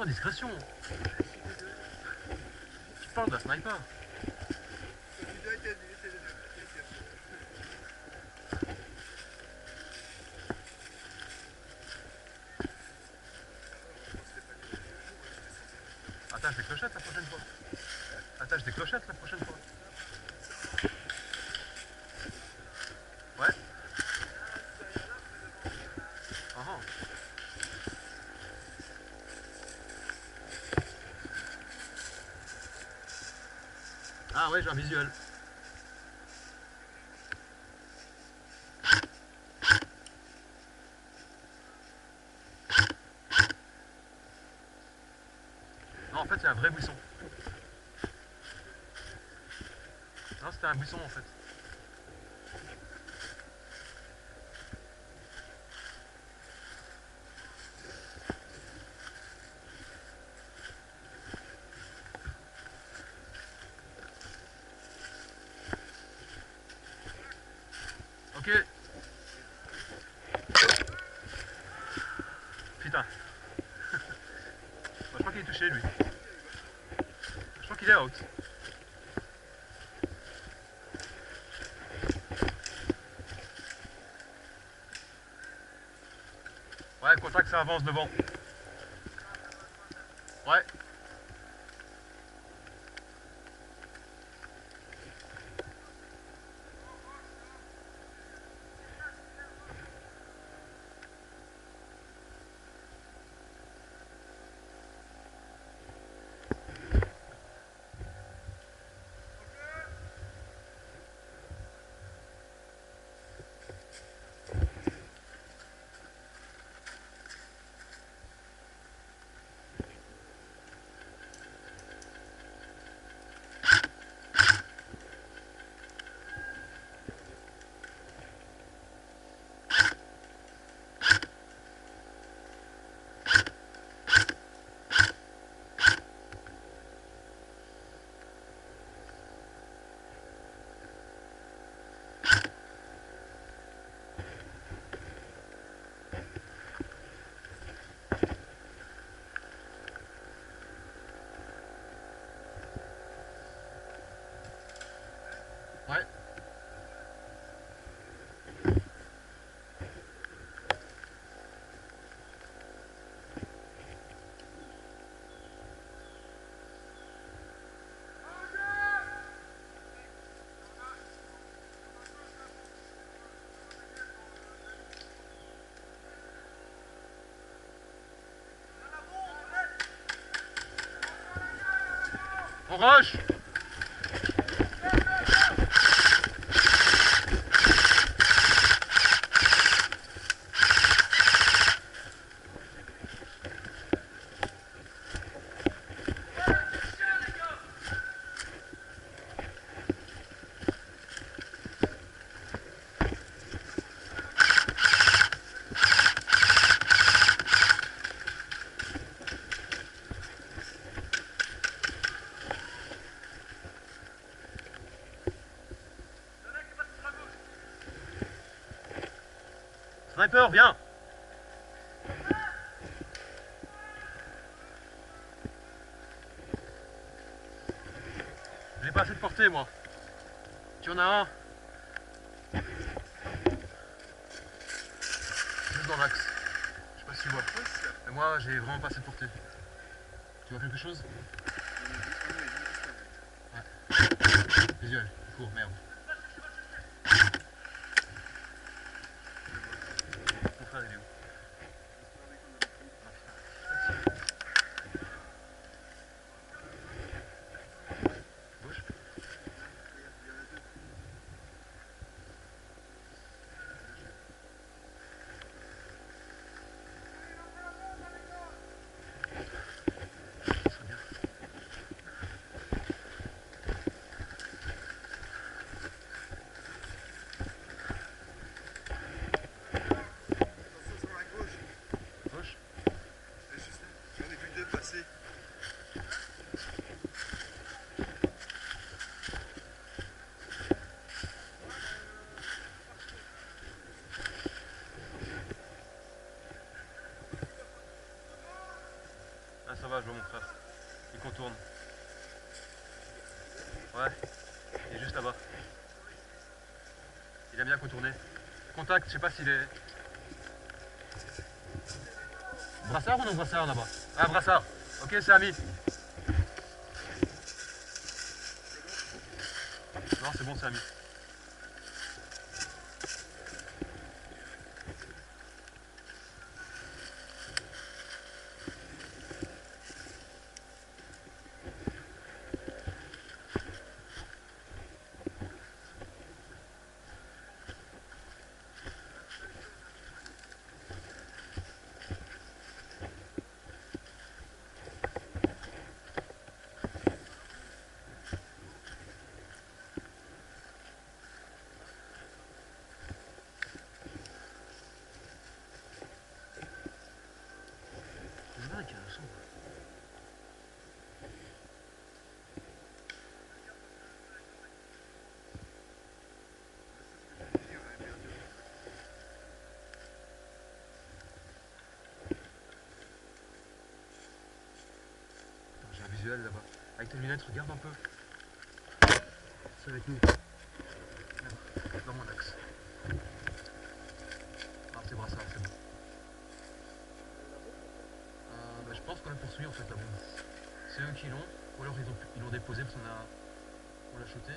Attends, discrétion. Tu parles d'un sniper. Attache des clochettes la prochaine fois. Attache des clochettes la prochaine fois. Ouais. Ah, ah ouais, j'ai un visuel. Non, en fait, il y a un vrai buisson. Non, c'était un buisson en fait. Ok. Putain. Je crois qu'il est touché lui. Je crois qu'il est out. Ouais, contact, ça avance devant. Ouais. Ouais. On rush. Sniper, viens. J'ai pas assez de portée moi. Tu en as un. Juste dans l'axe. Je sais pas si tu vois. Mais moi j'ai vraiment pas assez de portée. Tu vois quelque chose? Ouais. Visuel. Cours, merde. Mon frère il est où? Gauche. Ça serait bien. Ouais, il est juste là-bas. Il aime bien contourner. Contact, je sais pas s'il est... Brassard ou non brassard là-bas? Ah, brassard. Ok, c'est ami. Non, c'est bon, c'est ami. C'est vrai qu'il y a un son. J'ai un visuel là-bas. Avec tes lunettes, regarde un peu. C'est avec nous. Dans mon axe. Ah, c'est brassard, c'est bon. Bah, je pense qu'on l'a poursuivi en fait là-bas. C'est eux qui l'ont, ou alors ils l'ont déposé parce qu'on l'a shooté.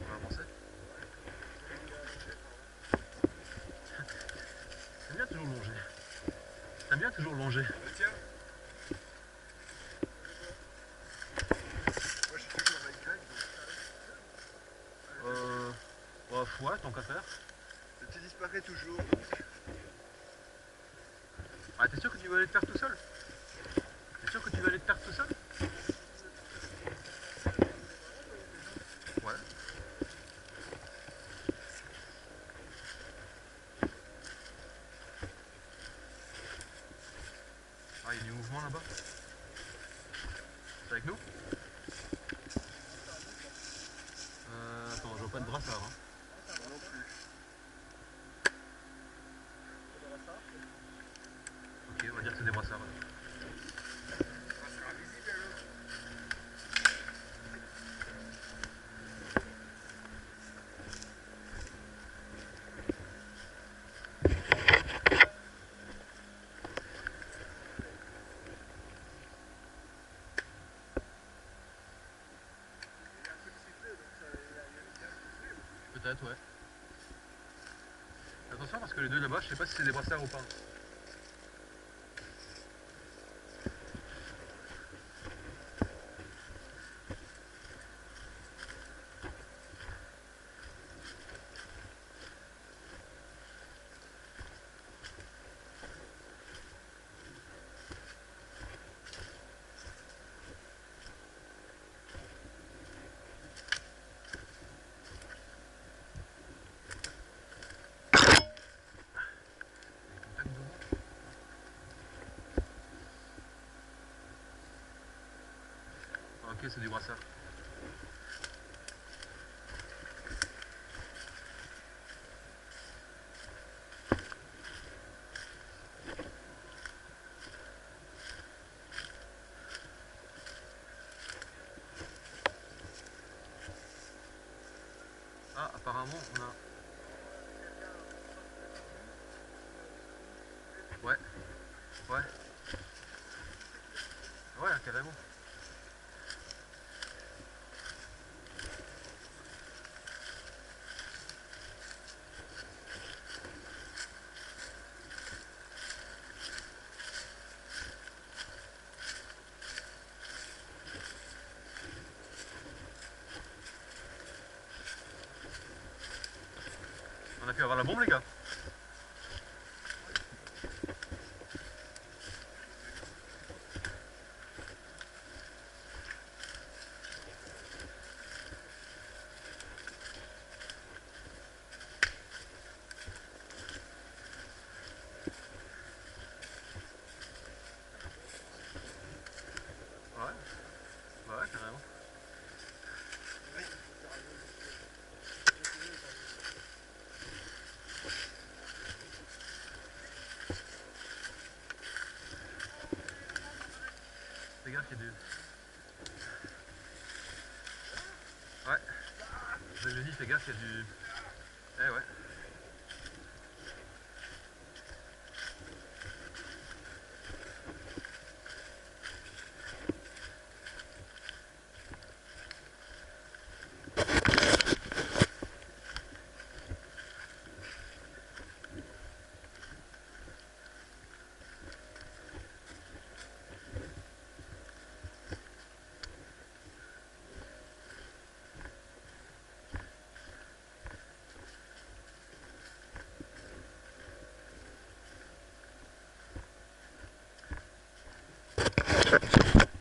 On va avancer. T'aimes bien toujours longer. T'aimes bien toujours longer. Tiens. Moi je suis toujours avec Greg. Ouais, tant qu'à faire. Tu disparais toujours. Ah, t'es sûr que tu vas aller te perdre tout seul? T'es sûr que tu vas aller te perdre tout seul? Ouais. Ah, il y a du mouvement là-bas. C'est avec nous? Attends, je vois pas de brassard. Hein. Moi non plus. Ok, on va dire que c'est des brassards. Ça sera invisible alors. Il y a un peu de sifflet donc ça, il y a un sifflet. Peut-être, ouais. Attention parce que les deux là-bas, je sais pas si c'est des brassards ou pas. Ah, ok, c'est du brassard. Ah, apparemment, on a... Ouais, ouais. Ouais, carrément. On a pu avoir la bombe, les gars. Ouais, ouais, carrément. gaffe, il y a du... Ouais. Je lui dis, fais gaffe, il y a du... Eh ouais.